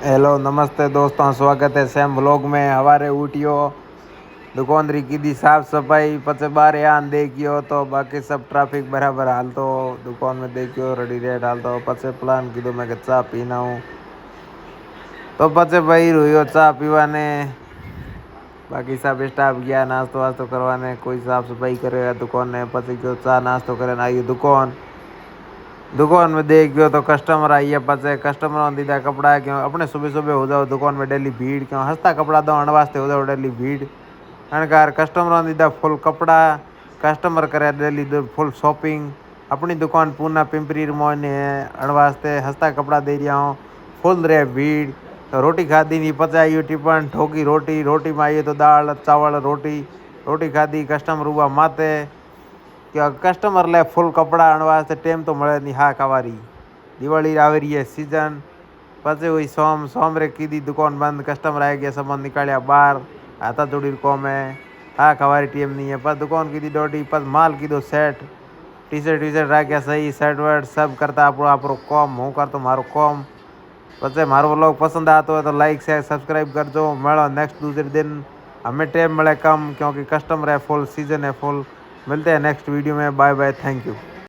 Hello नमस्ते दोस्तों, स्वागत है सेम व्लॉग में। हवारे उठियो दुकानदारी की दी साफ सफाई पचे बार यान देखियो तो बाकी सब ट्रैफिक बराबर हाल तो दुकान में देखियो रेडी रेट हाल तो पचे प्लान कीधो मैं के चा पीना हूँ तो पचे भाई रुयो चा पीवा ने। बाकी सब स्टाफ गया नाश्तो वास्तो करवाने, कोई साफ सफाई करेगा दुकान ने, पचे क्यों चा नाश्तो करे आई दुकान दुकान में देख गयो तो कस्टमर आइए पचे कस्टमर दीदा कपड़ा क्यों अपने सुबह सुबह हो जाओ दुकान में डेली भीड़ क्यों हंसता कपड़ा दो अण वास्ते हो जाओ डेली भीड़ अणकार कस्टमर दीदा फुल कपड़ा कस्टमर करे डेली फुल शॉपिंग अपनी दुकान पूना पिंपरी मोने है अण वास्ते हंसता कपड़ा दे रहा हूँ फुल रहे भीड़। तो रोटी खाधी नहीं पचाई टिफन ठोकी रोटी रोटी में आई तो दाल चावल रोटी रोटी खाधी कस्टमर हुआ माते कि कस्टमर ले फुल कपड़ा आने वास्ते टाइम तो મળે नहीं। हाँ कवारी दिवाली आ रही है सीजन पचे हुई सोमरे की दी दुकान बंद कस्टमर आ गया सामान निकालिया बाहर आता जोड़ी कॉम है। हाँ कवारी टीम नहीं है पर दुकान की दी डोटी पर माल की दो सेट टी शर्ट रह गया सही शर्ट वर्ट सब करता आप कॉम हूँ कर तो मारो कॉम पचे मारो व्लॉग पसंद आता है तो लाइक शेयर सब्सक्राइब कर दो। मिलो नेक्स्ट दूसरे दिन हमें टाइम मिले कम क्योंकि कस्टमर है फुल सीजन है फुल। मिलते हैं नेक्स्ट वीडियो में। Bye bye, thank you.